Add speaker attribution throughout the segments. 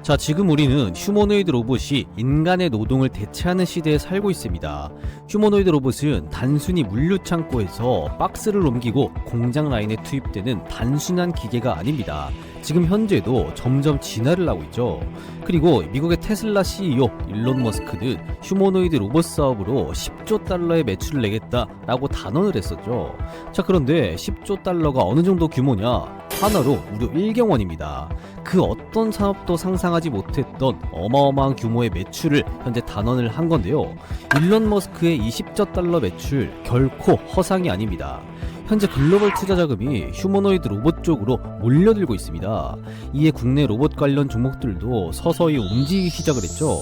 Speaker 1: 자, 지금 우리는 휴머노이드 로봇이 인간의 노동을 대체하는 시대에 살고 있습니다. 휴머노이드 로봇은 단순히 물류 창고에서 박스를 옮기고 공장 라인에 투입되는 단순한 기계가 아닙니다. 지금 현재도 점점 진화를 하고 있죠. 그리고 미국의 테슬라 CEO 일론 머스크는 휴머노이드 로봇 사업으로 10조 달러의 매출을 내겠다라고 단언을 했었죠. 자, 그런데 10조 달러가 어느 정도 규모냐? 하나로 무려 1경원입니다. 그 어떤 산업도 상상하지 못했던 어마어마한 규모의 매출을 현재 단언을 한 건데요. 일론 머스크의 20조 달러 매출 결코 허상이 아닙니다. 현재 글로벌 투자 자금이 휴머노이드 로봇 쪽으로 몰려들고 있습니다. 이에 국내 로봇 관련 종목들도 서서히 움직이기 시작을 했죠.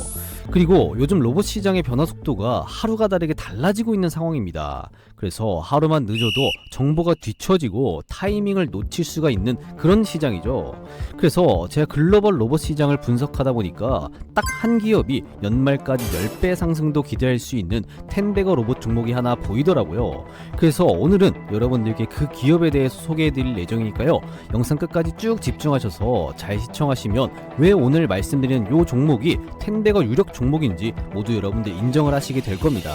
Speaker 1: 그리고 요즘 로봇 시장의 변화 속도가 하루가 다르게 달라지고 있는 상황입니다. 그래서 하루만 늦어도 정보가 뒤처지고 타이밍을 놓칠 수가 있는 그런 시장이죠. 그래서 제가 글로벌 로봇 시장을 분석하다 보니까 딱 한 기업이 연말까지 10배 상승도 기대할 수 있는 텐베거 로봇 종목이 하나 보이더라고요. 그래서 오늘은 여러분들께 그 기업에 대해서 소개해드릴 예정이니까요. 영상 끝까지 쭉 집중하셔서 잘 시청하시면 왜 오늘 말씀드리는 요 종목이 텐베거 유력 종목인지 모두 여러분들 인정을 하시게 될 겁니다.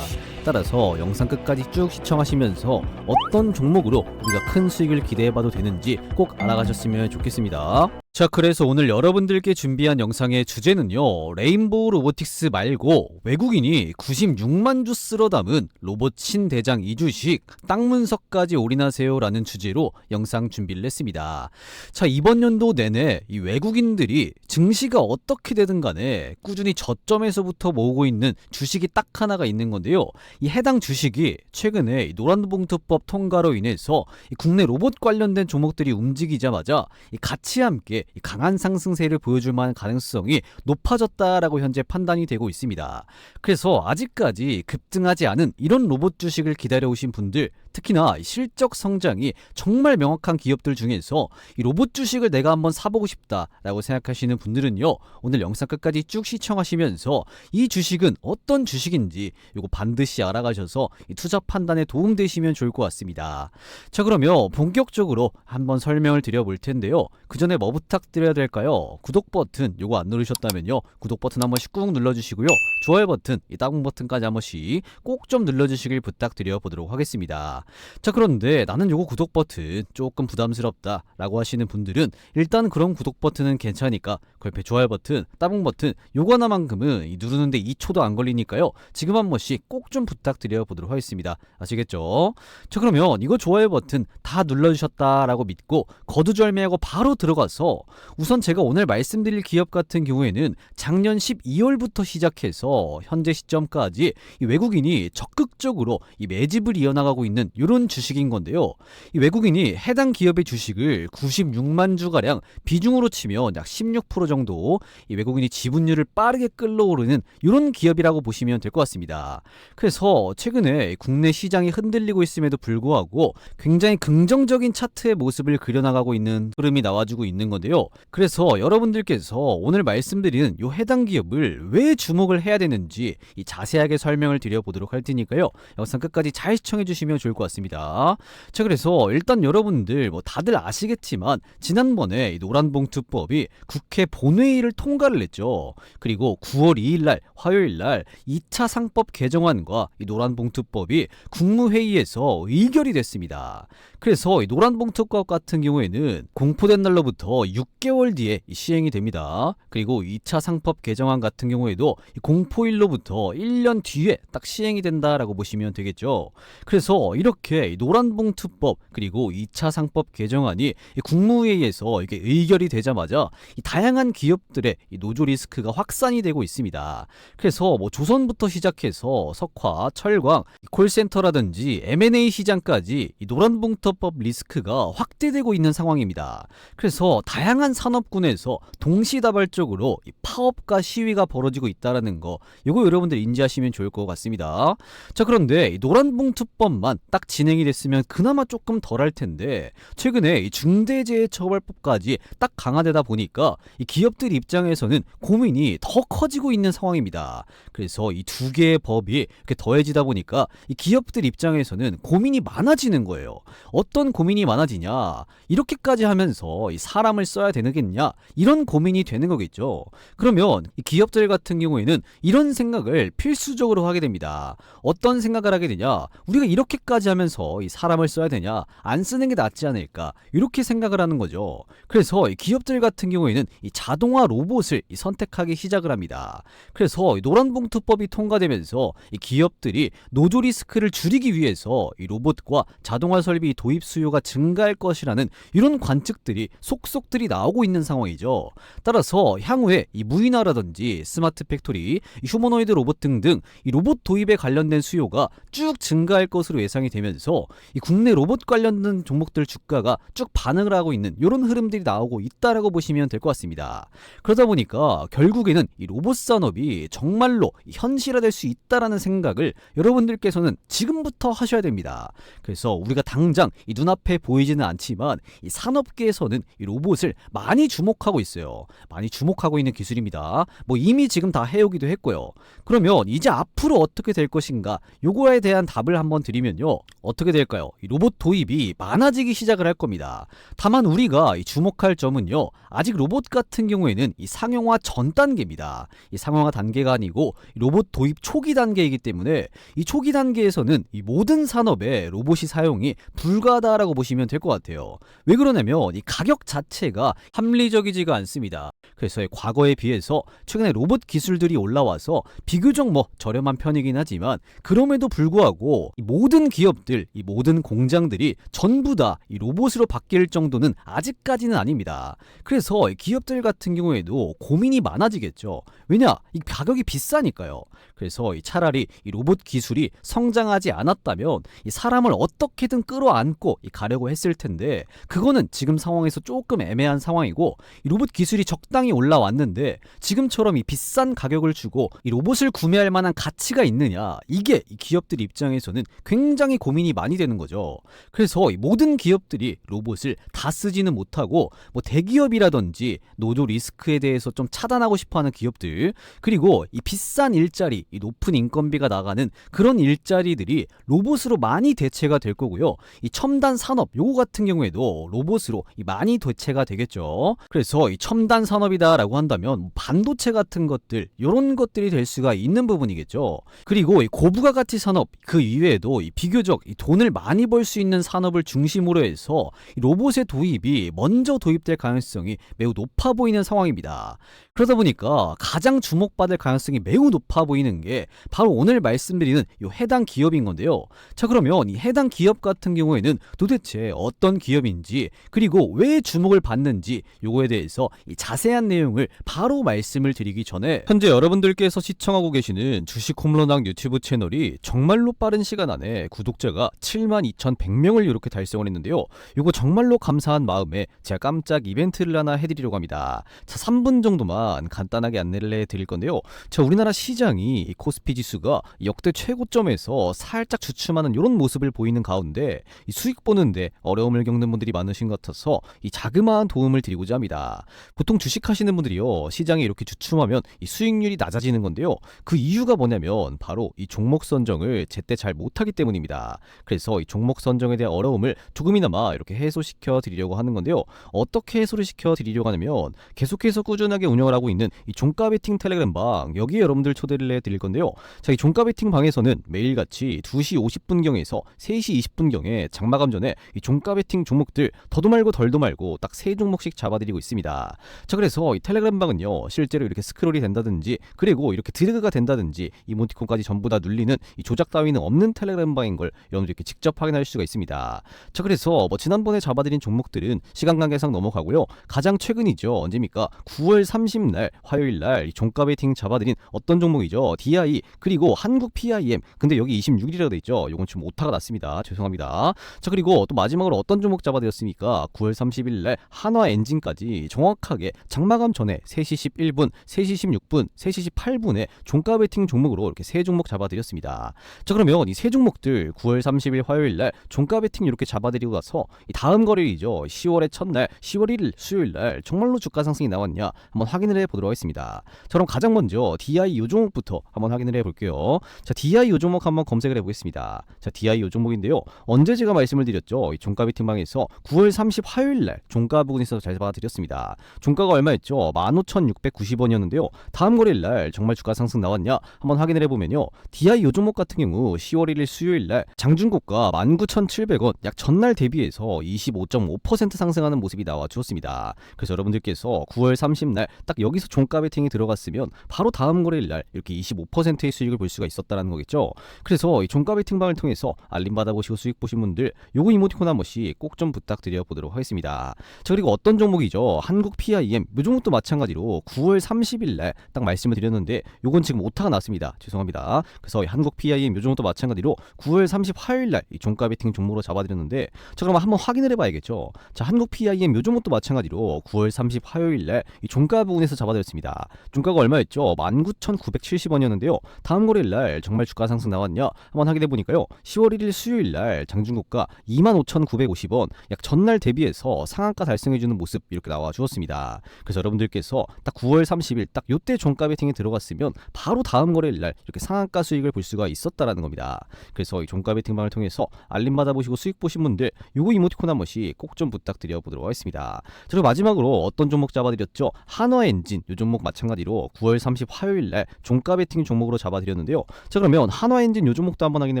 Speaker 1: 따라서 영상 끝까지 쭉 시청하시면서 어떤 종목으로 우리가 큰 수익을 기대해봐도 되는지 꼭 알아가셨으면 좋겠습니다. 자, 그래서 오늘 여러분들께 준비한 영상의 주제는요, 레인보우 로보틱스 말고 외국인이 96만 주 쓸어 담은 로봇 신대장 2주식 땅 분석까지 올인하세요 라는 주제로 영상 준비를 했습니다. 자, 이번 연도 내내 이 외국인들이 증시가 어떻게 되든 간에 꾸준히 저점에서부터 모으고 있는 주식이 딱 하나가 있는 건데요. 이 해당 주식이 최근에 이 노란봉투법 통과로 인해서 이 국내 로봇 관련된 종목들이 움직이자마자 같이 함께 이 강한 상승세를 보여줄 만한 가능성이 높아졌다라고 현재 판단이 되고 있습니다. 그래서 아직까지 급등하지 않은 이런 로봇 주식을 기다려오신 분들, 특히나 실적 성장이 정말 명확한 기업들 중에서 이 로봇 주식을 내가 한번 사보고 싶다라고 생각하시는 분들은요, 오늘 영상 끝까지 쭉 시청하시면서 이 주식은 어떤 주식인지 이거 반드시 알아가셔서 이 투자 판단에 도움되시면 좋을 것 같습니다. 자, 그러면 본격적으로 한번 설명을 드려볼 텐데요. 그 전에 뭐 부탁드려야 될까요? 구독 버튼 요거 안 누르셨다면요, 구독 버튼 한 번씩 꾹 눌러주시고요. 좋아요 버튼, 이 따봉 버튼까지 한 번씩 꼭 좀 눌러주시길 부탁드려 보도록 하겠습니다. 자, 그런데 나는 요거 구독 버튼 조금 부담스럽다 라고 하시는 분들은 일단 그런 구독 버튼은 괜찮으니까 그 옆에 좋아요 버튼, 따봉 버튼 요거 하나만큼은 누르는데 2초도 안 걸리니까요. 지금 한 번씩 꼭 좀 부탁드려 보도록 하겠습니다. 아시겠죠? 자, 그러면 이거 좋아요 버튼 다 눌러주셨다라고 믿고 거두절미하고 바로 들어가서 우선 제가 오늘 말씀드릴 기업 같은 경우에는 작년 12월부터 시작해서 현재 시점까지 이 외국인이 적극적으로 이 매집을 이어나가고 있는 이런 주식인 건데요. 이 외국인이 해당 기업의 주식을 96만 주가량 비중으로 치면 약 16% 정도 이 외국인이 지분율을 빠르게 끌어오르는 이런 기업이라고 보시면 될 것 같습니다. 그래서 최근에 국내 시장이 흔들리고 있음에도 불구하고 굉장히 긍정적인 차트의 모습을 그려나가고 있는 흐름이 나와주고 있는 건데요. 그래서 여러분들께서 오늘 말씀드리는 이 해당 기업을 왜 주목을 해야 되는지 이 자세하게 설명을 드려보도록 할 테니까요. 영상 끝까지 잘 시청해 주시면 좋을 것 같습니다. 자, 그래서 일단 여러분들 뭐 다들 아시겠지만 지난번에 이 노란봉투법이 국회 본회의를 통과를 했죠. 그리고 9월 2일날 화요일날 2차 상법 개정안과 이 노란봉투법이 국무회의에서 의결이 됐습니다. 그래서 이 노란봉투법 같은 경우에는 공포된 날로부터 6개월 뒤에 시행이 됩니다. 그리고 2차 상법 개정안 같은 경우에도 공포일로부터 1년 뒤에 딱 시행이 된다라고 보시면 되겠죠. 그래서 이렇게 노란봉투법 그리고 2차 상법 개정안이 국무회의에서 이게 의결이 되자마자 이 다양한 기업들의 이 노조 리스크가 확산이 되고 있습니다. 그래서 뭐 조선부터 시작해서 석화, 철광, 콜센터라든지 M&A 시장까지 이 노란봉투법 리스크가 확대되고 있는 상황입니다. 그래서 다양한 산업군에서 동시다발적으로 이 파업과 시위가 벌어지고 있다라는 거, 이거 여러분들 인지하시면 좋을 것 같습니다. 자, 그런데 이 노란봉투법만 딱 딱 진행이 됐으면 그나마 조금 덜할 텐데 최근에 이 중대재해처벌법까지 딱 강화되다 보니까 이 기업들 입장에서는 고민이 더 커지고 있는 상황입니다. 그래서 이 두 개의 법이 이렇게 더해지다 보니까 이 기업들 입장에서는 고민이 많아지는 거예요. 어떤 고민이 많아지냐? 이렇게까지 하면서 이 사람을 써야 되겠냐? 이런 고민이 되는 거겠죠. 그러면 이 기업들 같은 경우에는 이런 생각을 필수적으로 하게 됩니다. 어떤 생각을 하게 되냐? 우리가 이렇게까지 하면서 이 사람을 써야 되냐? 안 쓰는 게 낫지 않을까? 이렇게 생각을 하는 거죠. 그래서 이 기업들 같은 경우에는 이 자동화 로봇을 선택하기 시작을 합니다. 그래서 이 노란봉투법이 통과되면서 이 기업들이 노조 리스크를 줄이기 위해서 이 로봇과 자동화 설비 도입 수요가 증가할 것이라는 이런 관측들이 속속들이 나오고 있는 상황이죠. 따라서 향후에 이 무인화라든지 스마트 팩토리, 휴머노이드 로봇 등등 이 로봇 도입에 관련된 수요가 쭉 증가할 것으로 예상이 되면서 이 국내 로봇 관련된 종목들 주가가 쭉 반응을 하고 있는 이런 흐름들이 나오고 있다라고 보시면 될 것 같습니다. 그러다 보니까 결국에는 이 로봇 산업이 정말로 현실화될 수 있다라는 생각을 여러분들께서는 지금부터 하셔야 됩니다. 그래서 우리가 당장 이 눈앞에 보이지는 않지만 이 산업계에서는 이 로봇을 많이 주목하고 있어요. 많이 주목하고 있는 기술입니다. 뭐 이미 지금 다 해오기도 했고요. 그러면 이제 앞으로 어떻게 될 것인가? 요거에 대한 답을 한번 드리면요. 어떻게 될까요? 이 로봇 도입이 많아지기 시작을 할 겁니다. 다만 우리가 이 주목할 점은요. 아직 로봇 같은 경우에는 이 상용화 전 단계입니다. 이 상용화 단계가 아니고 로봇 도입 초기 단계이기 때문에 이 초기 단계에서는 이 모든 산업에 로봇이 사용이 불가하다라고 보시면 될 것 같아요. 왜 그러냐면 이 가격 자체가 합리적이지가 않습니다. 그래서 과거에 비해서 최근에 로봇 기술들이 올라와서 비교적 저렴한 편이긴 하지만 그럼에도 불구하고 이 모든 기업들, 이 모든 공장들이 전부 다 이 로봇으로 바뀔 정도는 아직까지는 아닙니다. 그래서 기업들 같은 경우에도 고민이 많아지겠죠. 왜냐? 이 가격이 비싸니까요. 그래서 차라리 이 로봇 기술이 성장하지 않았다면 이 사람을 어떻게든 끌어안고 가려고 했을 텐데 그거는 지금 상황에서 조금 애매한 상황이고 이 로봇 기술이 적당히 올라왔는데 지금처럼 이 비싼 가격을 주고 이 로봇을 구매할 만한 가치가 있느냐 이게 이 기업들 입장에서는 굉장히 고민이 많이 되는 거죠. 그래서 이 모든 기업들이 로봇을 다 쓰지는 못하고 대기업이라든지 노조 리스크에 대해서 좀 차단하고 싶어하는 기업들 그리고 이 비싼 일자리 이 높은 인건비가 나가는 그런 일자리들이 로봇으로 많이 대체가 될 거고요. 이 첨단 산업 요거 같은 경우에도 로봇으로 많이 대체가 되겠죠. 그래서 이 첨단 산업이다라고 한다면 반도체 같은 것들 요런 것들이 될 수가 있는 부분이겠죠. 그리고 이 고부가가치 산업 그 이외에도 비교적 돈을 많이 벌 수 있는 산업을 중심으로 해서 이 로봇의 도입이 먼저 도입될 가능성이 매우 높아 보이는 상황입니다. 그러다 보니까 가장 주목받을 가능성이 매우 높아 보이는 게 바로 오늘 말씀드리는 이 해당 기업인 건데요. 자, 그러면 이 해당 기업 같은 경우에는 도대체 어떤 기업인지 그리고 왜 주목을 받는지 요거에 대해서 이 자세한 내용을 바로 말씀을 드리기 전에 현재 여러분들께서 시청하고 계시는 주식 홈런왕 유튜브 채널이 정말로 빠른 시간 안에 구독자가 72,100명을 이렇게 달성을 했는데요. 요거 정말로 감사한 마음에 제가 깜짝 이벤트를 하나 해드리려고 합니다. 자, 3분 정도만 간단하게 안내를 해드릴 건데요. 자, 우리나라 시장이 이 코스피 지수가 역대 최고점에서 살짝 주춤하는 이런 모습을 보이는 가운데 이 수익 보는데 어려움을 겪는 분들이 많으신 것 같아서 이 자그마한 도움을 드리고자 합니다. 보통 주식하시는 분들이요 시장이 이렇게 주춤하면 이 수익률이 낮아지는 건데요. 그 이유가 뭐냐면 바로 이 종목 선정을 제때 잘 못하기 때문입니다. 그래서 이 종목 선정에 대한 어려움을 조금이나마 이렇게 해소시켜 드리려고 하는 건데요. 어떻게 해소를 시켜 드리려고 하냐면 계속해서 꾸준하게 운영을 하고 있는 이 종가 베팅 텔레그램 방 여기에 여러분들 초대를 해 드릴 건데요. 자, 이 종가 베팅 방에서는 매일같이 2시 50분경에서 3시 20분경에 장마감 전에 이 종가 베팅 종목들 더도 말고 덜도 말고 딱 3종목씩 잡아드리고 있습니다. 자, 그래서 이 텔레그램 방은요 실제로 이렇게 스크롤이 된다든지 그리고 이렇게 드래그가 된다든지 이모티콘까지 전부 다 눌리는 이 조작 따위는 없는 텔레그램 방인 걸 여러분들 이렇게 직접 확인할 수가 있습니다. 자, 그래서 지난번에 잡아드린 종목들은 시간 관계상 넘어가고요. 가장 최근이죠. 언제입니까? 9월 30 30날 화요일날 종가 베팅 잡아드린 어떤 종목이죠? DI 그리고 한국 PIM. 근데 여기 26일이라고 돼 있죠. 요건 지금 오타가 났습니다. 죄송합니다. 자, 그리고 또 마지막으로 어떤 종목 잡아드렸습니까? 9월 30일날 한화엔진까지 정확하게 장마감 전에 3시 11분, 3시 16분, 3시 18분에 종가 베팅 종목으로 이렇게 세 종목 잡아드렸습니다. 자, 그러면 이 세 종목들 9월 30일 화요일날 종가 베팅 이렇게 잡아드리고 나서 이 다음 거래일이죠. 10월의 첫날 10월 1일 수요일날 정말로 주가 상승이 나왔냐 한번 확인을 해보도록 하겠습니다. 자, 그럼 가장 먼저 DI 요 종목부터 한번 확인을 해볼게요. 자, DI 요 종목 한번 검색을 해보겠습니다. 자, DI 요 종목인데요. 언제 제가 말씀을 드렸죠? 이 종가 베팅방에서 9월 30 화요일날 종가 부근에서 잘 잡아드렸습니다. 종가가 얼마였죠? 15,690원이었는데요. 다음 거래일날 정말 주가 상승 나왔냐 한번 확인을 해보면요. DI 요 종목 같은 경우 10월 1일 수요일날 장중고가 19,700원 약 전날 대비해서 25.5% 상승하는 모습이 나와 주었습니다. 그래서 여러분들께서 9월 30날 딱 여기서 종가 베팅이 들어갔으면 바로 다음 거래일날 이렇게 25%의 수익을 볼 수가 있었다는 거겠죠. 그래서 이 종가 베팅방을 통해서 알림 받아보시고 수익 보신 분들 요거 이모티콘 한 번씩 꼭 좀 부탁드려 보도록 하겠습니다. 자, 그리고 어떤 종목이죠? 한국 PIM 요 종목도 마찬가지로 9월 30일날 딱 말씀을 드렸는데 요건 지금 오타가 났습니다. 죄송합니다. 그래서 한국 PIM 요 종목도 마찬가지로 9월 30 화요일날 이 종가 베팅 종목으로 잡아드렸는데 자, 그럼 한번 확인을 해봐야겠죠. 자, 한국 PIM 요 종목도 마찬가지로 9월 30 화요일날 이 종가 부근에서 잡아드렸습니다. 종가가 얼마였죠? 19,970원이었는데요. 다음 거래일날 정말 주가 상승 나왔냐 한번 확인해 보니까요. 10월 1일 수요일날 장중고가 25,950원 약 전날 대비해서 상한가 달성해주는 모습 이렇게 나와 주었습니다. 그래서 여러분들께서 딱 9월 30일 딱 요때 종가 베팅이 들어갔으면 바로 다음 거래일날 이렇게 상한가 수익을 볼 수가 있었다라는 겁니다. 그래서 이 종가 베팅방을 통해서 알림 받아보시고 수익 보신 분들 요거 이모티콘 한 번씩 꼭 좀 부탁드려 보도록 하겠습니다. 자, 그리고 마지막으로 어떤 종목 잡아드렸죠? 한화엔진 요 종목 마찬가지로 9월 30 화요일날 종가 베팅 종목으로 잡아드렸는데요. 자, 그러면 한화엔진 요 종목도 한번 확인해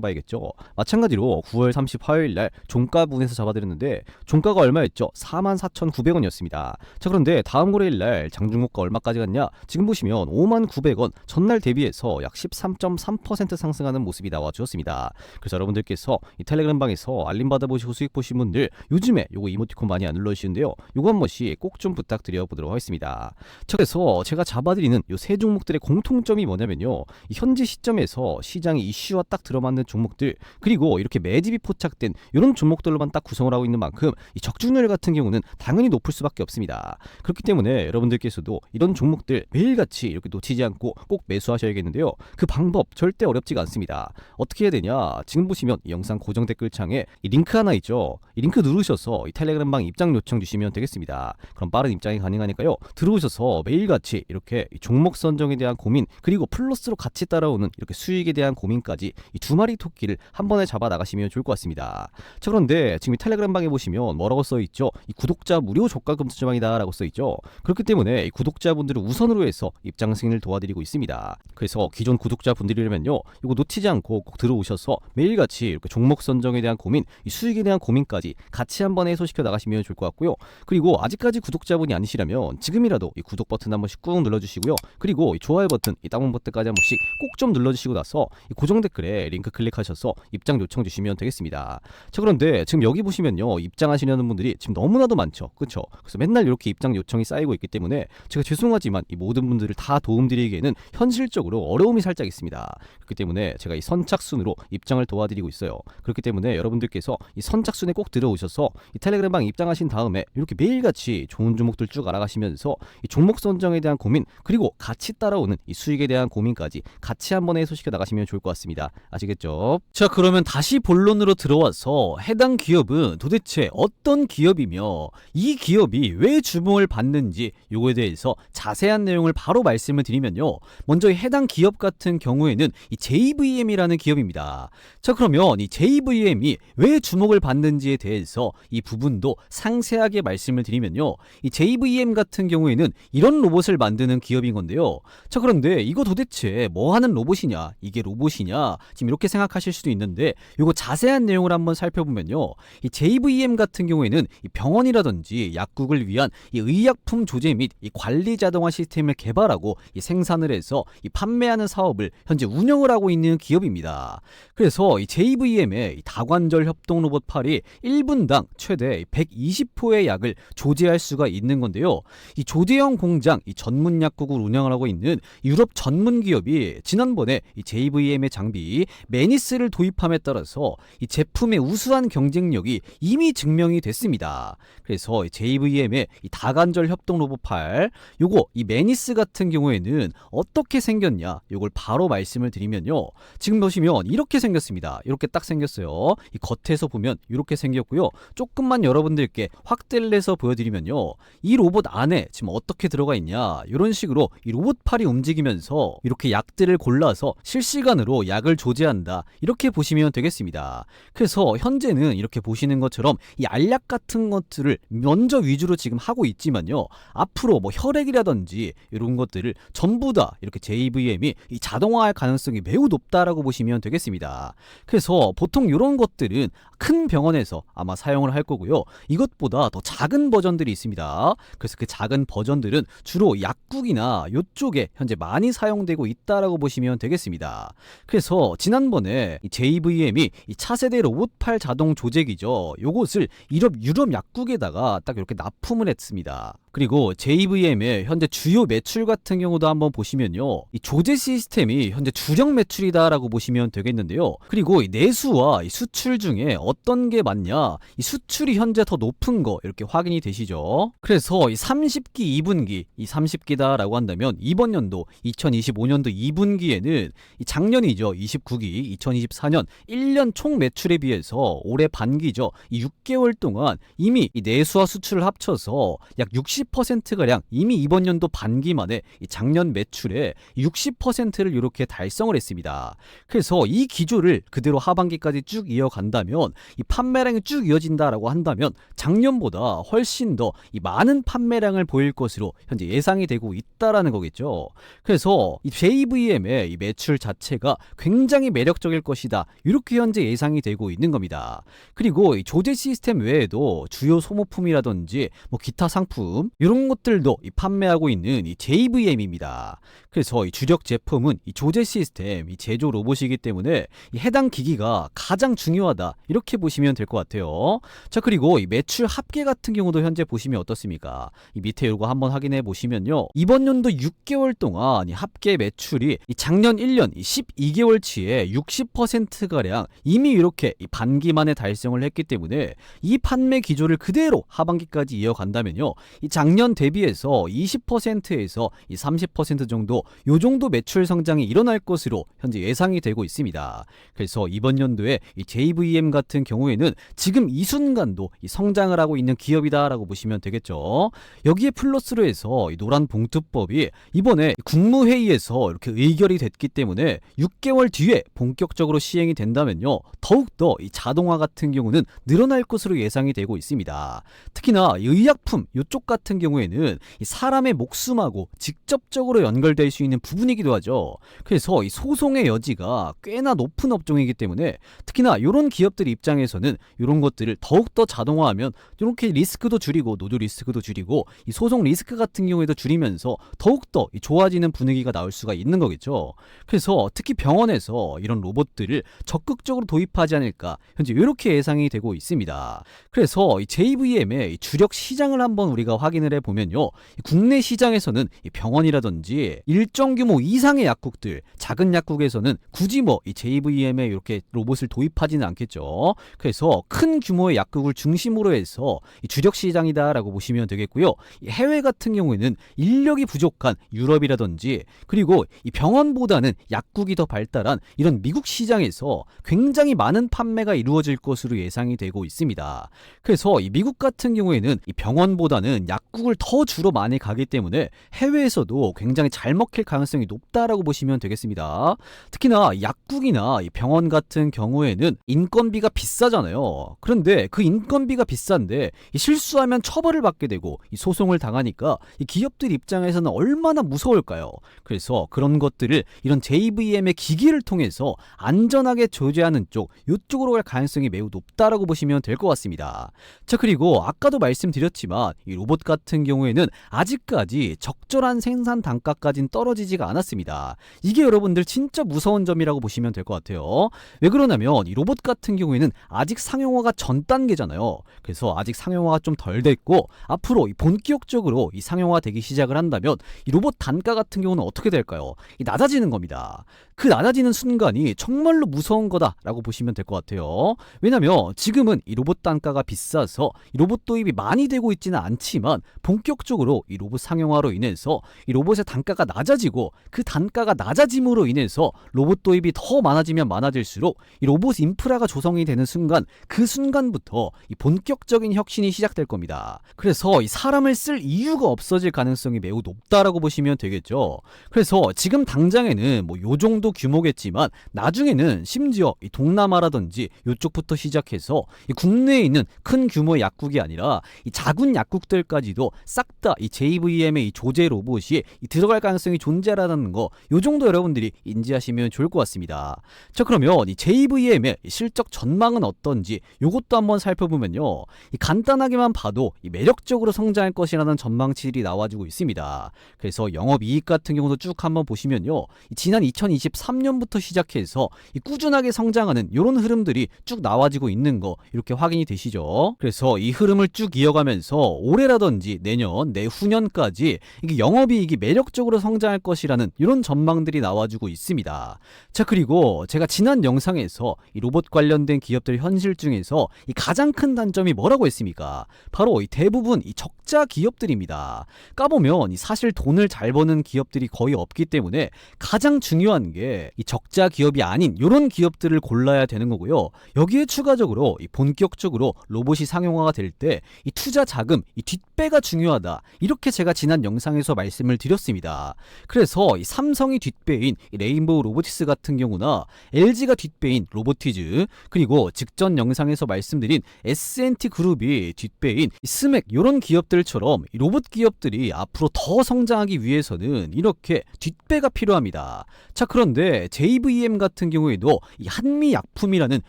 Speaker 1: 봐야겠죠. 마찬가지로 9월 30 화요일날 종가 부분에서 잡아드렸는데 종가가 얼마였죠? 44,900원이었습니다. 자, 그런데 다음 거래일날 장중고가 얼마까지 갔냐? 지금 보시면 59,000원 전날 대비해서 약 13.3% 상승하는 모습이 나와 주었습니다. 그래서 여러분들께서 이 텔레그램 방에서 알림 받아보시고 수익 보신 분들 요즘에 요거 이모티콘 많이 안 눌러주시는데요. 요거 한 번씩 꼭 좀 부탁드려 보도록 하겠습니다. 자, 그래서 제가 잡아드리는 요 세 종목들의 공통점이 뭐냐면요. 이 현재 시점에서 시장의 이슈와 딱 들어맞는 종목들 그리고 이렇게 매집이 포착된 이런 종목들로만 딱 구성을 하고 있는 만큼 이 적중률 같은 경우는 당연히 높을 수밖에 없습니다. 그렇기 때문에 여러분들께서도 이런 종목들 매일같이 이렇게 놓치지 않고 꼭 매수하셔야겠는데요. 그 방법 절대 어렵지가 않습니다. 어떻게 해야 되냐? 지금 보시면 이 영상 고정 댓글창에 이 링크 하나 있죠. 이 링크 누르셔서 이 텔레그램방 입장 요청 주시면 되겠습니다. 그럼 빠른 입장이 가능하니까요. 들어오셔서 매일같이 이렇게 이 종목 선정에 대한 고민 그리고 플러스로 같이 따라오는 이렇게 수익에 대한 고민까지 이 두 마리 토끼를 한 번에 잡아 나가시면 좋을 것 같습니다. 자, 그런데 지금 이 텔레그램 방에 보시면 뭐라고 써 있죠? 이 구독자 무료 저가금 투자방이다 라고 써 있죠. 그렇기 때문에 이 구독자분들을 우선으로 해서 입장 승인을 도와드리고 있습니다. 그래서 기존 구독자분들이라면요. 이거 놓치지 않고 꼭 들어오셔서 매일같이 이렇게 종목 선정에 대한 고민, 이 수익에 대한 고민까지 같이 한 번에 해소시켜 나가시면 좋을 것 같고요. 그리고 아직까지 구독자분이 아니시라면 지금이라도 이 구독 버튼 한 번씩 꾹 눌러주시고요. 그리고 이 좋아요 버튼, 이 다운 버튼까지 한 번씩 꼭 좀 눌러주시고 나서 이 고정 댓글에 링크 클릭하셔서 입장 요청 주시면 되겠습니다. 자, 그런데 지금 여기 보시면요. 입장하시려는 분들이 지금 너무나도 많죠. 그렇죠? 그래서 맨날 이렇게 입장 요청이 쌓이고 있기 때문에 제가 죄송하지만 이 모든 분들을 다 도움드리기에는 현실적으로 어려움이 살짝 있습니다. 그렇기 때문에 제가 이 선착순으로 입장을 도와드리고 있어요. 그렇기 때문에 여러분들께서 이 선착순에 꼭 들어오셔서 이 텔레그램방 입장하신 다음에 이렇게 매일같이 좋은 종목들 쭉 알아가시면서 이 종목 선정에 대한 고민 그리고 같이 따라오는 이 수익에 대한 고민까지 같이 한번 해소시켜 나가시면 좋을 것 같습니다. 아시겠죠? 자, 그러면 다시 본론으로 들어와서 해당 기업은 도대체 어떤 기업이며 이 기업이 왜 주목을 받는지 요거에 대해서 자세한 내용을 바로 말씀을 드리면요. 먼저 해당 기업 같은 경우에는 이 JVM이라는 기업입니다. 자, 그러면 이 JVM이 왜 주목을 받는지에 대해서 이 부분도 상세하게 말씀을 드리면요. 이 JVM 같은 경우에는 이런 로봇을 만드는 기업인 건데요. 자, 그런데 이거 도대체 뭐 하는 로봇이냐? 이게 로봇이냐? 지금 이렇게 생각하실 수도 있는데 요거 자세한 내용을 한번 살펴보면요. 이 JVM 같은 경우에는 이 병원이라든지 약국을 위한 이 의약품 조제 및 이 관리 자동화 시스템을 개발하고 이 생산을 해서 이 판매하는 사업을 현재 운영을 하고 있는 기업입니다. 그래서 이 JVM의 이 다관절 협동 로봇 팔이 1분당 최대 120호의 약을 조제할 수가 있는 건데요. 이 조제형 공장, 이 전문 약국을 운영을 하고 있는 유럽 전문 기업이 지난번에 이 JVM의 장비 매니스를 도입함에 따라서 이 제품의 우수한 경쟁력이 이미 증명이 됐습니다. 그래서 이 JVM의 이 다관절 협동 로봇 팔, 요거 이 매니스 같은 경우에는 어떻게 생겼냐, 요걸 바로 말씀을 드리면요. 지금 보시면 이렇게 생겼습니다. 이렇게 딱 생겼어요. 이 겉에서 보면 이렇게 생겼고요. 조금만 여러분들께 확대를 해서 보여드리면요. 이 로봇 안에 지금 어떻게 들어가 있냐, 이런 식으로 이 로봇 팔이 움직이면서 이렇게 약들을 골라서 실시간으로 약을 조제한다, 이렇게 보시면 되겠습니다. 그래서 현재는 이렇게 보시는 것처럼 이 알약 같은 것들을 먼저 위주로 지금 하고 있지만요. 앞으로 뭐 혈액이라든지 이런 것들을 전부 다 이렇게 JVM이 이 자동화할 가능성이 매우 높다라고 보시면 되겠습니다. 그래서 보통 이런 것들은 큰 병원에서 아마 사용을 할 거고요. 이것보다 더 작은 버전들이 있습니다. 그래서 그 작은 버전들은 주로 약국이나 이쪽에 현재 많이 사용되고 있다라고 보시면 되겠습니다. 그래서 지난번에 이 JVM이 이 차세대 로봇팔 자동 조제기죠. 요것을 유럽 약국에다가 딱 이렇게 납품을 했습니다. 그리고 JVM의 현재 주요 매출 같은 경우도 한번 보시면요. 이 조제 시스템이 현재 주력 매출이다라고 보시면 되겠는데요. 그리고 이 내수와 이 수출 중에 어떤 게 맞냐? 이 수출이 현재 더 높은 거 이렇게 확인이 되시죠. 그래서 이 30기 2분기, 이 30기다라고 한다면 이번 연도 2025년도 2분기에는 이 작년이죠. 29기 2024년 1년 총 매출에 비해서 올해 반기죠. 이 6개월 동안 이미 이 내수와 수출을 합쳐서 약 60%가량 이미 이번 연도 반기 만에 이 작년 매출의 60%를 이렇게 달성을 했습니다. 그래서 이 기조를 그대로 하반기까지 쭉 이어간다면 이 판매량이 쭉 이어진다라고 한다면 작년보다 훨씬 더 이 많은 판매량을 보일 것으로 현재 예상이 되고 있다라는 거겠죠. 그래서 이 JVM의 이 매출 자체가 굉장히 매력적일 것이다, 이렇게 현재 예상이 되고 있는 겁니다. 그리고 이 조제 시스템 외에도 주요 소모품이라든지 뭐 기타 상품 이런 것들도 이 판매하고 있는 이 JVM입니다. 그래서 이 주력 제품은 이 조제 시스템, 이 제조 로봇이기 때문에 이 해당 기기가 가장 중요하다, 이렇게 보시면 될 것 같아요. 자, 그리고 이 매출 합계 같은 경우도 현재 보시면 어떻습니까? 이 밑에 이거 한번 확인해 보시면요. 이번 연도 6개월 동안 이 합계 매출이 이 작년 1년 12개월치에 60%가량 이미 이렇게 이 반기 만에 달성을 했기 때문에 이 판매 기조를 그대로 하반기까지 이어간다면요. 이 작년 대비해서 20%에서 이 30% 정도, 요 정도 매출 성장이 일어날 것으로 현재 예상이 되고 있습니다. 그래서 이번 연도에 이 JVM 같은 경우에는 지금 이 순간도 이 성장을 하고 있는 기업이다라고 보시면 되겠죠. 여기에 플러스로 해서 이 노란 봉투법이 이번에 국무회의에서 이렇게 의결이 됐기 때문에 6개월 뒤에 본격적으로 시행이 된다면요. 더욱더 이 자동화 같은 경우는 늘어날 것으로 예상이 되고 있습니다. 특히나 이 의약품 이쪽 같은 경우에는 이 사람의 목숨하고 직접적으로 연결될 수 있는 부분이기도 하죠. 그래서 이 소송의 여지가 꽤나 높은 업종이기 때문에 특히나 이런 기업들 입장에서는 이런 것들을 더욱더 자동화하면 이렇게 리스크도 줄이고 노조 리스크도 줄이고 이 소송 리스크 같은 경우에도 줄이면서 더욱더 이 좋아지는 분위기가 나올 수가 있는 거겠죠. 그래서 특히 병원에서 이런 로봇들을 적극적으로 도입하지 않을까 현재 이렇게 예상이 되고 있습니다. 그래서 이 JVM의 주력 시장을 한번 우리가 확인을 해보면요. 국내 시장에서는 이 병원이라든지 일정 규모 이상의 약국들, 작은 약국에서는 굳이 뭐 이 JVM에 이렇게 로봇을 도입하지는 않겠죠. 그래서 큰 규모의 약국을 중심으로 해서 이 주력 시장이다라고 보시면 되겠고요. 이 해외 같은 경우에는 인력이 부족한 유럽이라든지 그리고 이 병원보다는 약국이 더 발달한 이런 미국 시장에서 굉장히 많은 판매가 이루어질 것으로 예상이 되고 있습니다. 그래서 이 미국 같은 경우에는 이 병원보다는 약국을 더 주로 많이 가기 때문에 해외에서도 굉장히 잘 먹힐 가능성이 높다라고 보시면 되겠습니다. 특히나 약국이나 이 병원 같은 경우에는 인건비가 비싸잖아요. 그런데 그 인건비가 비싼데 이 실수하면 처벌을 받게 되고 이 소송을 당하니까 이 기업들 입장에서는 얼마나 무서울까요? 그래서 그런 것들을 이런 JVM의 기기를 통해서 안전하게 조제하는 쪽, 이쪽으로 갈 가능성이 매우 높다라고 보시면 될 것 같습니다. 자, 그리고 아까도 말씀드렸지만 이 로봇 같은 같은 경우에는 아직까지 적절한 생산 단가까지는 떨어지지가 않았습니다. 이게 여러분들 진짜 무서운 점이라고 보시면 될 것 같아요. 왜 그러냐면 이 로봇 같은 경우에는 아직 상용화가 전 단계잖아요. 그래서 아직 상용화가 좀 덜 됐고 앞으로 본격적으로 이 상용화 되기 시작을 한다면 이 로봇 단가 같은 경우는 어떻게 될까요? 낮아지는 겁니다. 그 낮아지는 순간이 정말로 무서운 거다라고 보시면 될 것 같아요. 왜냐면 지금은 이 로봇 단가가 비싸서 이 로봇 도입이 많이 되고 있지는 않지만 본격적으로 이 로봇 상용화로 인해서 이 로봇의 단가가 낮아지고 그 단가가 낮아짐으로 인해서 로봇 도입이 더 많아지면 많아질수록 이 로봇 인프라가 조성이 되는 순간 그 순간부터 이 본격적인 혁신이 시작될 겁니다. 그래서 이 사람을 쓸 이유가 없어질 가능성이 매우 높다라고 보시면 되겠죠. 그래서 지금 당장에는 뭐 요 정도 규모겠지만 나중에는 심지어 이 동남아라든지 이쪽부터 시작해서 이 국내에 있는 큰 규모의 약국이 아니라 이 작은 약국들까지도 싹 다 이 JVM의 이 조제 로봇이 들어갈 가능성이 존재하다는 거, 요 정도 여러분들이 인지하시면 좋을 것 같습니다. 자, 그러면 이 JVM의 실적 전망은 어떤지 요것도 한번 살펴보면요, 이 간단하게만 봐도 이 매력적으로 성장할 것이라는 전망치들이 나와주고 있습니다. 그래서 영업이익 같은 경우도 쭉 한번 보시면요, 지난 2023년부터 시작해서 이 꾸준하게 성장하는 이런 흐름들이 쭉 나와지고 있는 거 이렇게 확인이 되시죠. 그래서 이 흐름을 쭉 이어가면서 올해라든지 내년, 내후년까지 이게 영업이익이 매력적으로 성장할 것이라는 이런 전망들이 나와주고 있습니다. 자, 그리고 제가 지난 영상에서 이 로봇 관련된 기업들 현실 중에서 이 가장 큰 단점이 뭐라고 했습니까? 바로 이 대부분 이 적자 기업들입니다. 까보면 이 사실 돈을 잘 버는 기업들이 거의 없기 때문에 가장 중요한 게 이 적자 기업이 아닌 이런 기업들을 골라야 되는 거고요. 여기에 추가적으로 이 본격적으로 로봇이 상용화가 될 때 이 투자 자금, 이 뒷배가 중요하다, 이렇게 제가 지난 영상에서 말씀을 드렸습니다. 그래서 이 삼성이 뒷배인 이 레인보우 로보티스 같은 경우나 LG가 뒷배인 로보티즈, 그리고 직전 영상에서 말씀드린 S&T 그룹이 뒷배인 이 스맥, 이런 기업들처럼 이 로봇 기업들이 앞으로 더 성장하기 위해서는 이렇게 뒷배가 필요합니다. 자, 그런데 JVM 같은 경우에도 이 한미약품이라는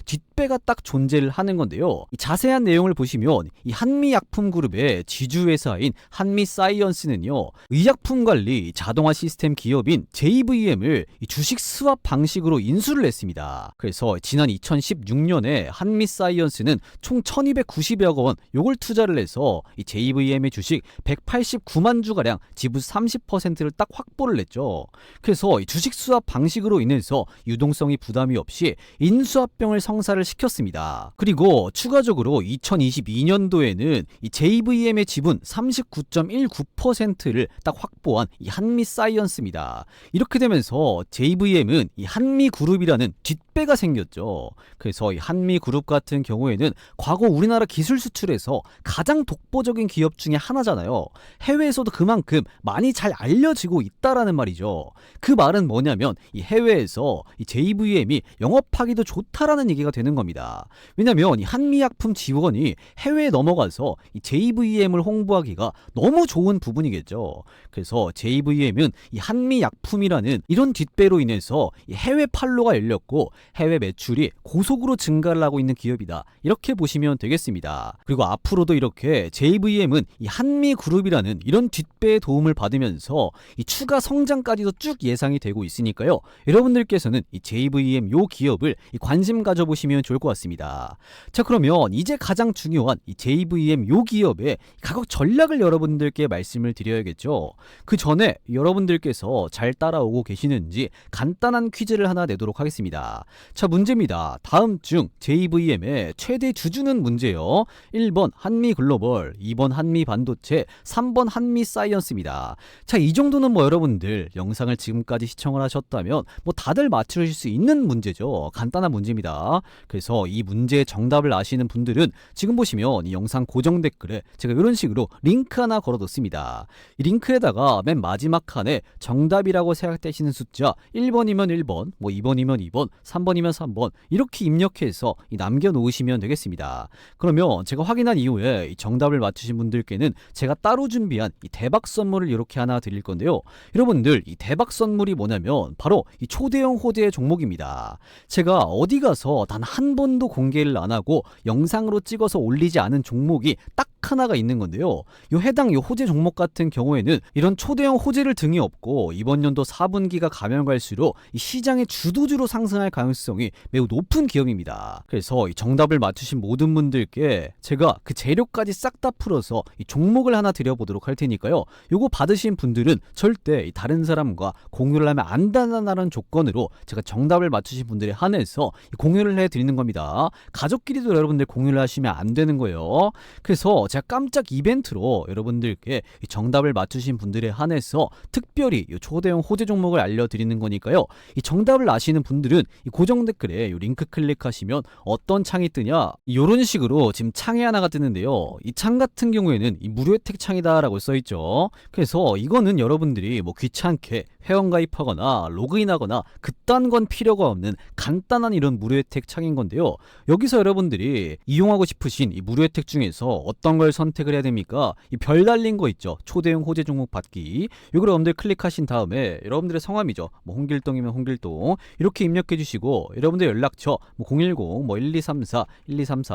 Speaker 1: 뒷배가 딱 존재를 하는 건데요. 이 자세한 내용을 보시면 이 한미약품그룹의 지주회사인 한미사이언스는요, 의약품 관리 자동화 시스템 기업인 JVM을 이 주식 스왑 방식으로 인수를 했습니다. 그래서 지난 2016년에 한미사이언스는 총 1290여 원 요걸 투자를 해서 이 JVM의 주식 189만 주가량 지분 30%를 딱 확보를 했죠. 그래서 이 주식 수합 방식으로 인해서 유동성이 부담이 없이 인수합병을 성사를 시켰습니다. 그리고 추가적으로 2022년도에는 이 JVM의 지분 39.19%를 딱 확보한 이 한미사이언스입니다. 이렇게 되면서 JVM은 이 한미그룹이라는 뒷배가 생겼죠. 그래서 이 한미그룹 같은 경우에는 과거 우리나라 기술 수출에서 가장 독보적인 기업 중에 하나잖아요. 해외에서도 그만큼 많이 잘 알려지고 있다라는 말이죠. 그 말은 뭐냐면 이 해외에서 이 JVM이 영업하기도 좋다라는 얘기가 되는 겁니다. 왜냐면 이 한미약품 지원이 해외에 넘어가서 이 JVM을 홍보하기가 너무 좋은 부분이겠죠. 그래서 JVM은 이 한미약품이라는 이런 뒷배로 인해서 이 해외 판로가 열렸고 해외 매출이 고속으로 증가를 하고 있는 기업이다, 이렇게 보시면 되겠습니다. 그리고 앞으로도 이렇게 JVM은 이 한미그룹이라는 이런 뒷배의 도움을 받으면서 이 추가 성장까지도 쭉 예상이 되고 있으니까요, 여러분들께서는 이 JVM 요 기업을 이 관심 가져보시면 좋을 것 같습니다. 자, 그러면 이제 가장 중요한 이 JVM 요 기업의 가격 전략을 여러분들께 말씀을 드려야겠죠. 그 전에 여러분들께서 잘 따라오고 계시는지 간단한 퀴즈를 하나 내도록 하겠습니다. 자, 문제입니다. 다음 중 JVM의 최대 주주는 문제요. 1번 한미글로벌, 2번 한미반도체, 3번 한미사이언스입니다. 자, 이 정도는 뭐 여러분들 영상을 지금까지 시청을 하셨다면 뭐 다들 맞추실 수 있는 문제죠. 간단한 문제입니다. 그래서 이 문제의 정답을 아시는 분들은 지금 보시면 이 영상 고정 댓글에 제가 이런 식으로 링크 하나 걸어뒀습니다. 이 링크에다가 맨 마지막 칸에 정답이라고 생각되시는 숫자 1번이면 1번, 뭐 2번이면 2번, 3번이면 3번 이렇게 입력해서 남겨놓으시면 되겠습니다. 그러면 제가 확인한 이후에 이 정답을 맞추신 분들께는 제가 따로 준비한 이 대박 선물을 이렇게 하나 드릴 건데요. 여러분들 이 대박 선물이 뭐냐면 바로 이 초대형 호재의 종목입니다. 제가 어디 가서 단 한 번도 공개를 안 하고 영상으로 찍어서 올리지 않은 종목이 딱 하나가 있는 건데요. 있는데요. 요 해당 요 호재 종목 같은 경우에는 이런 초대형 호재를 등에 업고 이번 연도 4분기가 가면 갈수록 이 시장의 주도주로 상승할 가능성이 매우 높은 기업입니다. 그래서 이 정답을 맞추신 모든 분들께 제가 그 재료까지 싹 다 풀어서 이 종목을 하나 드려보도록 할 테니까요. 요거 받으신 분들은 절대 다른 사람과 공유를 하면 안 된다는 조건으로 제가 정답을 맞추신 분들에 한해서 공유를 해드리는 겁니다. 가족끼리도 여러분들 공유를 하시면 안 되는 거예요. 그래서 제가 깜짝 이벤트로 여러분들께 정답을 맞추신 분들에 한해서 특별히 이 초대형 호재 종목을 알려드리는 거니까요. 이 정답을 아시는 분들은 이 고정 댓글에 이 링크 클릭하시면 어떤 창이 뜨냐, 이런 식으로 지금 창이 하나가 뜨는데요. 이 창 같은 경우에는 이 무료 혜택 창이다라고 써있죠. 그래서 이거는 여러분들이 뭐 귀찮게 회원가입하거나 로그인하거나 그딴 건 필요가 없는 간단한 이런 무료 혜택 창인 건데요. 여기서 여러분들이 이용하고 싶으신 이 무료 혜택 중에서 어떤 걸 선택을 해야 됩니까? 이 별 달린 거 있죠. 초대형 호재 종목 받기. 이걸 여러분들 클릭하신 다음에 여러분들의 성함이죠. 뭐 홍길동이면 홍길동 이렇게 입력해 주시고 여러분들 연락처 뭐 010 뭐 1234 1234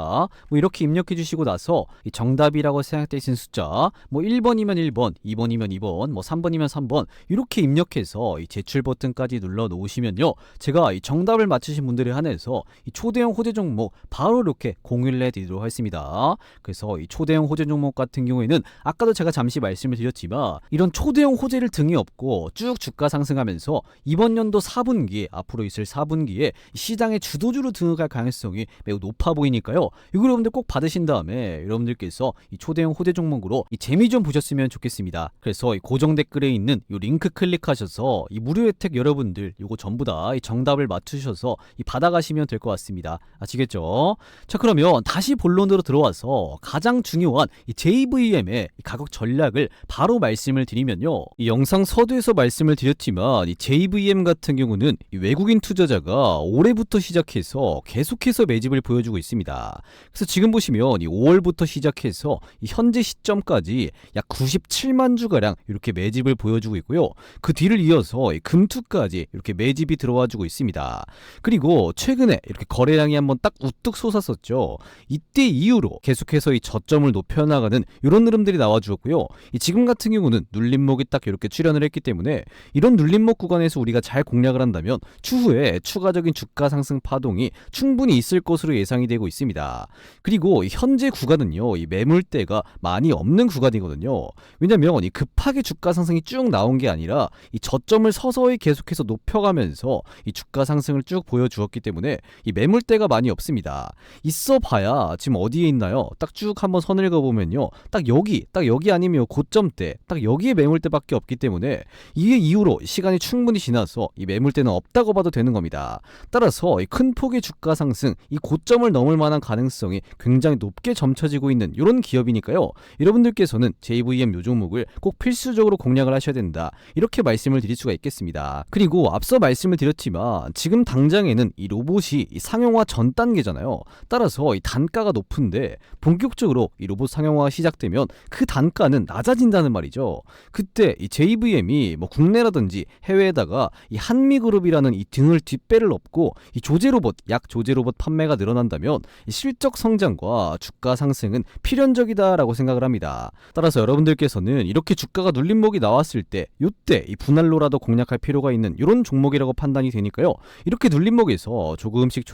Speaker 1: 뭐 이렇게 입력해 주시고 나서 이 정답이라고 생각되어 있는 숫자 뭐 1번이면 1번, 2번이면 2번, 뭐 3번이면 3번 이렇게 입력해서 이 제출 버튼까지 눌러 놓으시면요. 제가 이 정답을 맞추신 분들에 한해서 이 초대형 호재 종목 바로 이렇게 공유를 해드리도록 하겠습니다. 그래서 이 초대형 호재 종목 같은 경우에는 아까도 제가 잠시 말씀을 드렸지만 이런 초대형 호재를 등에 업고 쭉 주가 상승하면서 이번 연도 4분기에 앞으로 있을 4분기에 시장의 주도주로 등극할 가능성이 매우 높아 보이니까요. 이거 여러분들 꼭 받으신 다음에 여러분들께서 이 초대형 호재 종목으로 이 재미 좀 보셨으면 좋겠습니다. 그래서 이 고정 댓글에 있는 이 링크 클릭하셔서 이 무료 혜택 여러분들 이거 전부 다 이 정답을 맞추셔서 이 받아가시면 될 것 같습니다. 아시겠죠? 자, 그러면 다시 본론으로 들어와서 가장 중요한 이 JVM의 이 가격 전략을 바로 말씀을 드리면요. 이 영상 서두에서 말씀을 드렸지만 이 JVM 같은 경우는 이 외국인 투자자가 올해부터 시작해서 계속해서 매집을 보여주고 있습니다. 그래서 지금 보시면 이 5월부터 시작해서 이 현재 시점까지 약 97만 주가량 이렇게 매집을 보여주고 있고요. 그 뒤를 이어서 이 금투까지 이렇게 매집이 들어와주고 있습니다. 그리고 최근에 이렇게 거래량이 한번 딱 우뚝 솟았었죠. 이때 이후로 계속해서 이 저점을 높여나가는 이런 흐름들이 나와주었고요. 이 지금 같은 경우는 눌림목이 딱 이렇게 출현을 했기 때문에 이런 눌림목 구간에서 우리가 잘 공략을 한다면 추후에 추가적인 주가 상승 파동이 충분히 있을 것으로 예상이 되고 있습니다. 그리고 현재 구간은요, 이 매물대가 많이 없는 구간이거든요. 왜냐면 이 급하게 주가 상승이 쭉 나온 게 아니라 이 저점을 서서히 계속해서 높여가면서 이 주가 상승을 쭉 보여주었기 때문에 이 매물대가 많이 없습니다. 있어 봐야 지금 어디에 있나요? 딱 쭉 한번 선을 그어보면요, 딱 여기 아니면 고점대 딱 여기에 매물대밖에 없기 때문에 이게 이후로 시간이 충분히 지나서 이 매물대는 없다고 봐도 되는 겁니다. 따라서 이 큰 폭의 주가 상승, 이 고점을 넘을 만한 가능성이 굉장히 높게 점쳐지고 있는 이런 기업이니까요. 여러분들께서는 JVM 요 종목을 꼭 필수적으로 공략을 하셔야 된다, 이렇게 말씀을 드릴 수가 있겠습니다. 그리고 앞서 말씀을 드렸지만 지금 당장에는 이 로봇이 이 상용화 전 단계잖아요. 따라서 이 단가가 높은데 본격적으로 이 로봇 상용화가 시작되면 그 단가는 낮아진다는 말이죠. 그때 이 JVM이 뭐 국내라든지 해외에다가 이 한미그룹이라는 이 등을 뒷배를 업고 이 조제로봇, 약 조제로봇 판매가 늘어난다면 이 실적 성장과 주가 상승은 필연적이다라고 생각을 합니다. 따라서 여러분들께서는 이렇게 주가가 눌림목이 나왔을 때 이때 이 분할로라도 공략할 필요가 있는 이런 종목이라고 판단이 되니까요. 이렇게 눌림목에서 조금씩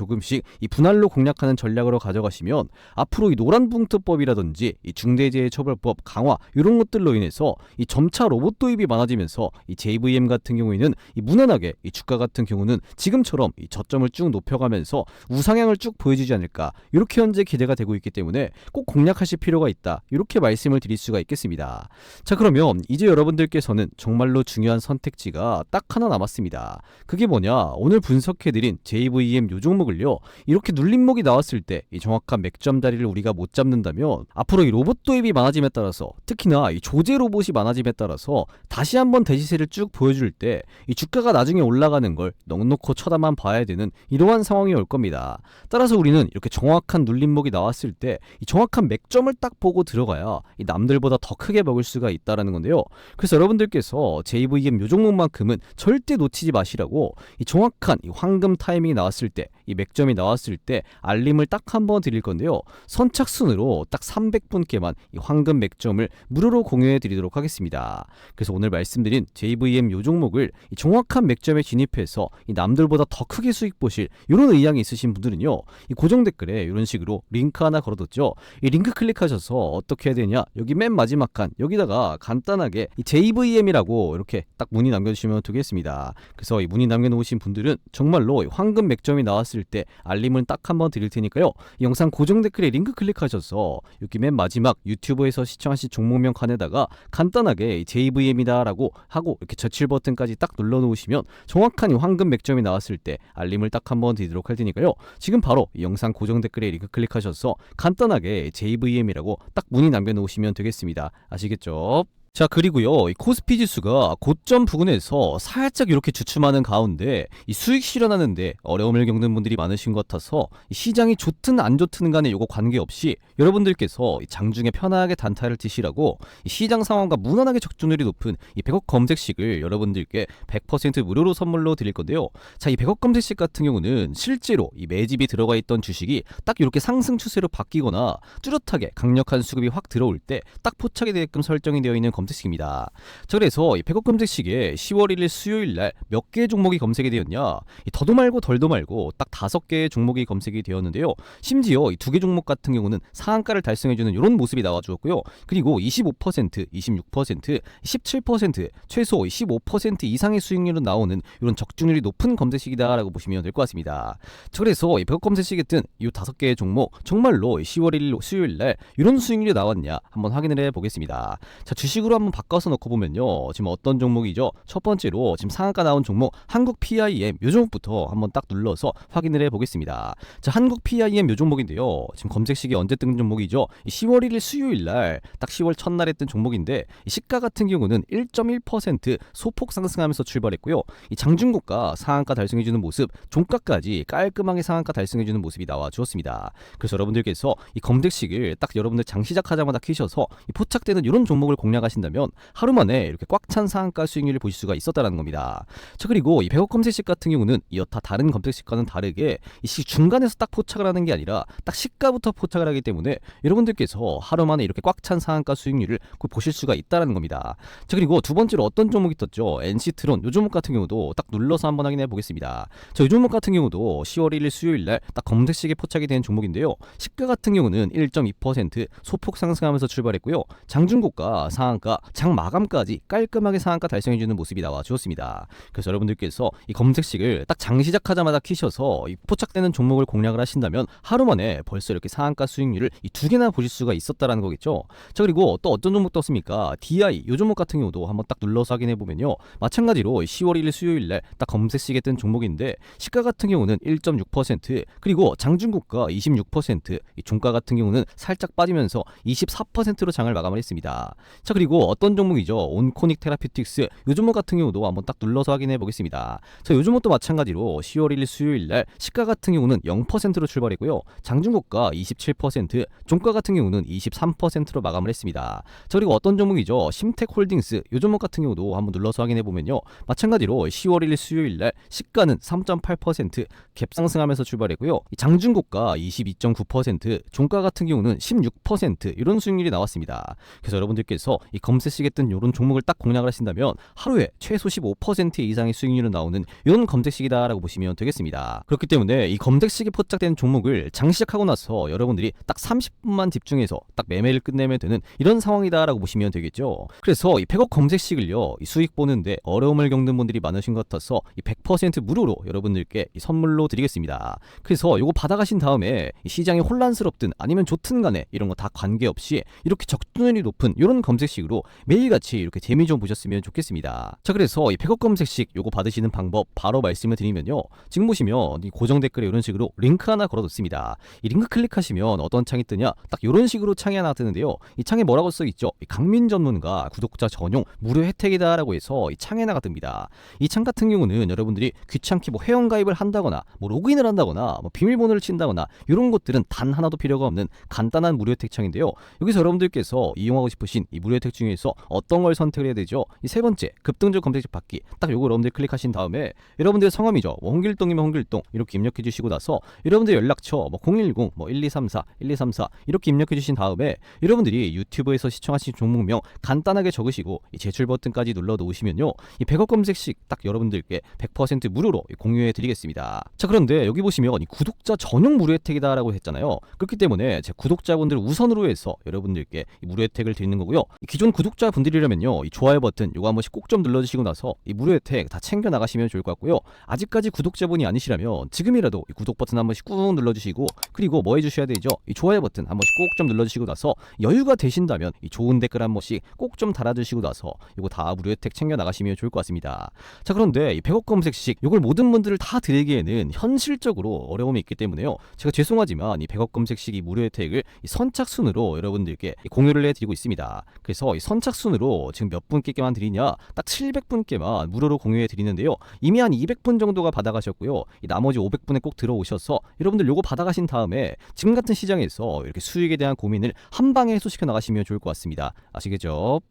Speaker 1: 이 분할로 공략하는 전략으로 가져가시면 앞으로 이 노란봉투법이라든지 이 중대재해처벌법 강화 이런 것들로 인해서 이 점차 로봇 도입이 많아지면서 이 JVM 같은 경우에는 이 무난하게 이 주가 같은 경우는 지금처럼 이 저점을 쭉 높여가면서 우상향을 쭉 보여주지 않을까, 이렇게 현재 기대가 되고 있기 때문에 꼭 공략하실 필요가 있다, 이렇게 말씀을 드릴 수가 있겠습니다. 자, 그러면 이제 여러분들께서는 정말로 중요한 선택지가 딱 하나 남았습니다. 그게 뭐냐, 오늘 분석해드린 JVM 요 종목을요, 이렇게 눌림목이 나왔을 때 이 정확한 맥점 자리를 우리가 못 잡는다면 앞으로 이 로봇 도입이 많아짐에 따라서, 특히나 이 조제 로봇이 많아짐에 따라서 다시 한번 대시세를 쭉 보여줄 때 이 주가가 나중에 올라가는 걸 넉넉히 쳐다만 봐야 되는 이러한 상황이 올 겁니다. 따라서 우리는 이렇게 정확한 눌림목이 나왔을 때 이 정확한 맥점을 딱 보고 들어가야 이 남들보다 더 크게 먹을 수가 있다라는 건데요. 그래서 여러분들께서 JVM 요 종목만큼은 절대 놓치지 마시라고 이 정확한 이 황금 타이밍이 나왔을 때, 이 맥점이 나왔을 때 알림을 딱 한 번 드릴 건데요. 선착순으로 딱 300분께만 이 황금 맥점을 무료로 공유해 드리도록 하겠습니다. 그래서 오늘 말씀드린 JVM 요 종목을 이 정확한 맥점에 진입해서 이 남들보다 더 크게 수익 보실 이런 의향이 있으신 분들은요, 이 고정 댓글에 이런 식으로 링크 하나 걸어뒀죠. 이 링크 클릭하셔서 어떻게 해야 되냐, 여기 맨 마지막 칸 여기다가 간단하게 이 JVM이라고 이렇게 딱 문의 남겨주시면 되겠습니다. 그래서 이 문의 남겨놓으신 분들은 정말로 이 황금 맥점이 나왔을 때 알림을 딱 한 번 드릴 테니까요, 이 영상 고정 댓글에 링크 클릭하셔서 여기 맨 마지막 유튜브에서 시청하신 종목명 칸에다가 간단하게 JVM이다 라고 하고 이렇게 제칠 버튼까지 딱 눌러 놓으시면 정확한 이 황금 맥점이 나왔을 때 알림을 딱 한 번 드리도록 할 테니까요, 지금 바로 이 영상 고정 댓글에 링크 클릭하셔서 간단하게 JVM이라고 딱 문의 남겨 놓으시면 되겠습니다. 아시겠죠? 자, 그리고요, 이 코스피 지수가 고점 부근에서 살짝 이렇게 주춤하는 가운데 이 수익 실현하는데 어려움을 겪는 분들이 많으신 것 같아서 이 시장이 좋든 안 좋든 간에 요거 관계없이 여러분들께서 이 장중에 편하게 단타를 치시라고 이 시장 상황과 무난하게 적중률이 높은 이 100억 검색식을 여러분들께 100% 무료로 선물로 드릴 건데요. 자, 이 100억 검색식 같은 경우는 실제로 이 매집이 들어가 있던 주식이 딱 이렇게 상승 추세로 바뀌거나 뚜렷하게 강력한 수급이 확 들어올 때 딱 포착이 되게끔 설정이 되어 있는 검색식입니다. 자, 그래서 이 100억 검색식에 10월 1일 수요일 날 몇 개의 종목이 검색이 되었냐, 더도 말고 덜도 말고 딱 5개의 종목이 검색이 되었는데요. 심지어 이 2개 종목 같은 경우는 상한가를 달성해주는 이런 모습이 나와주었고요. 그리고 25%, 26%, 17%, 최소 15% 이상의 수익률은 나오는 이런 적중률이 높은 검색식이다라고 보시면 될 것 같습니다. 자, 그래서 이 100억 검색식에 뜬 이 5개의 종목 정말로 10월 1일 수요일 날 이런 수익률이 나왔냐 한번 확인을 해보겠습니다. 자, 주식으로 한번 바꿔서 넣고 보면요, 지금 어떤 종목이죠? 첫 번째로 지금 상한가 나온 종목 한국 PIM 요 종목부터 한번 딱 눌러서 확인을 해보겠습니다. 자, 한국 PIM 요 종목인데요, 지금 검색식이 언제 뜬 종목이죠? 10월 1일 수요일 날 딱 10월 첫날에 뜬 종목인데 이 시가 같은 경우는 1.1% 소폭 상승하면서 출발했고요. 이 장중고가 상한가 달성해주는 모습, 종가까지 깔끔하게 상한가 달성해주는 모습이 나와 주었습니다. 그래서 여러분들께서 이 검색식을 딱 여러분들 장 시작하자마자 키셔서 이 포착되는 이런 종목을 공략하신다면 하루 만에 이렇게 꽉 찬 상한가 수익률을 보실 수가 있었다는 겁니다. 자, 그리고 이 100억 검색식 같은 경우는 이 여타 다른 검색식과는 다르게 이 중간에서 딱 포착을 하는 게 아니라 딱 시가부터 포착을 하기 때문에 여러분들께서 하루 만에 이렇게 꽉 찬 상한가 수익률을 보실 수가 있다는 겁니다. 자, 그리고 두 번째로 어떤 종목이 떴죠? NC트론 요 종목 같은 경우도 딱 눌러서 한번 확인해 보겠습니다. 자, 이 종목 같은 경우도 10월 1일 수요일 날 딱 검색식에 포착이 된 종목인데요. 시가 같은 경우는 1.2% 소폭 상승하면서 출발했고요. 장중고가 상한가 장 마감까지 깔끔하게 상한가 달성해주는 모습이 나와 주었습니다. 그래서 여러분들께서 이 검색식을 딱 장 시작하자마자 키셔서 이 포착되는 종목을 공략을 하신다면 하루 만에 벌써 이렇게 상한가 수익률을 이 2개나 보실 수가 있었다라는 거겠죠. 자, 그리고 또 어떤 종목 떴습니까? DI 요 종목 같은 경우도 한번 딱 눌러서 확인해 보면요, 마찬가지로 10월 1일 수요일 날 딱 검색식에 뜬 종목인데 시가 같은 경우는 1.6%, 그리고 장중고가 26%, 이 종가 같은 경우는 살짝 빠지면서 24%로 장을 마감을 했습니다. 자, 그리고 어떤 종목이죠? 온코닉 테라피틱스 요 종목 같은 경우도 한번 딱 눌러서 확인해 보겠습니다. 자, 요 종목도 마찬가지로 10월 1일 수요일 날 시가 같은 경우는 0%로 출발했고요. 장중고가 27%, 종가 같은 경우는 23%로 마감을 했습니다. 자, 그리고 어떤 종목이죠? 심텍홀딩스 요 종목 같은 경우도 한번 눌러서 확인해 보면요, 마찬가지로 10월 1일 수요일 날 시가는 3.8% 갭상승하면서 출발했고요. 장중고가 22.9%, 종가 같은 경우는 16% 이런 수익률이 나왔습니다. 그래서 여러분들께서 이 검색식에 뜬 이런 종목을 딱 공략을 하신다면 하루에 최소 15% 이상의 수익률은 나오는 이런 검색식이다라고 보시면 되겠습니다. 그렇기 때문에 이 검색식에 포착된 종목을 장 시작하고 나서 여러분들이 딱 30분만 집중해서 딱 매매를 끝내면 되는 이런 상황이다라고 보시면 되겠죠. 그래서 이 100억 검색식을요, 이 수익 보는데 어려움을 겪는 분들이 많으신 것 같아서 이 100% 무료로 여러분들께 이 선물로 드리겠습니다. 그래서 요거 받아가신 다음에 이 시장이 혼란스럽든 아니면 좋든 간에 이런 거 다 관계없이 이렇게 적중률이 높은 이런 검색식으로 매일같이 이렇게 재미 좀 보셨으면 좋겠습니다. 자, 그래서 이 100억 검색식 요거 받으시는 방법 바로 말씀을 드리면요, 지금 보시면 이 고정 댓글에 이런 식으로 링크 하나 걸어뒀습니다. 이 링크 클릭하시면 어떤 창이 뜨냐, 딱 이런 식으로 창이 하나 뜨는데요, 이 창에 뭐라고 써있죠? 강민 전문가 구독자 전용 무료 혜택이다 라고 해서 이 창에 하나가 뜹니다. 이 창 같은 경우는 여러분들이 귀찮게 뭐 회원가입을 한다거나 뭐 로그인을 한다거나 뭐 비밀번호를 친다거나 이런 것들은 단 하나도 필요가 없는 간단한 무료 혜택 창인데요, 여기서 여러분들께서 이용하고 싶으신 이 무료 혜택 중에 중에서 어떤 걸 선택을 해야 되죠? 이 세 번째 급등주 검색식 받기, 딱 요거 여러분들 클릭하신 다음에 여러분들의 성함이죠. 뭐 홍길동이면 홍길동 이렇게 입력해 주시고 나서 여러분들 연락처 뭐 010, 뭐 1234, 1234 이렇게 입력해 주신 다음에 여러분들이 유튜브에서 시청하신 종목명 간단하게 적으시고 이 제출 버튼까지 눌러 놓으시면요, 이 100억 검색식 딱 여러분들께 100% 무료로 공유해 드리겠습니다. 자, 그런데 여기 보시면 이 구독자 전용 무료 혜택이다라고 했잖아요. 그렇기 때문에 제 구독자분들 우선으로 해서 여러분들께 이 무료 혜택을 드리는 거고요. 이 기존 구독자분들이라면요, 이 좋아요 버튼 요거 한 번씩 꼭 좀 눌러주시고 나서 이 무료 혜택 다 챙겨 나가시면 좋을 것 같고요. 아직까지 구독자분이 아니시라면 지금이라도 이 구독 버튼 한 번씩 꾹 눌러주시고, 그리고 뭐 해주셔야 되죠? 이 좋아요 버튼 한 번씩 꼭 좀 눌러주시고 나서 여유가 되신다면 이 좋은 댓글 한 번씩 꼭 좀 달아주시고 나서 이거 다 무료 혜택 챙겨 나가시면 좋을 것 같습니다. 자, 그런데 이 100억 검색식 이걸 모든 분들을 다 드리기에는 현실적으로 어려움이 있기 때문에요, 제가 죄송하지만 이 100억 검색식 이 무료 혜택을 이 선착순으로 여러분들께 공유를 해드리고 있습니다. 그래서 이 선착순으로 지금 몇 분께만 드리냐, 딱 700분께만 무료로 공유해 드리는데요, 이미 한 200분 정도가 받아가셨고요, 이 나머지 500분에 꼭 들어오셔서 여러분들 요거 받아가신 다음에 지금 같은 시장에서 이렇게 수익에 대한 고민을 한 방에 해소시켜 나가시면 좋을 것 같습니다. 아시겠죠?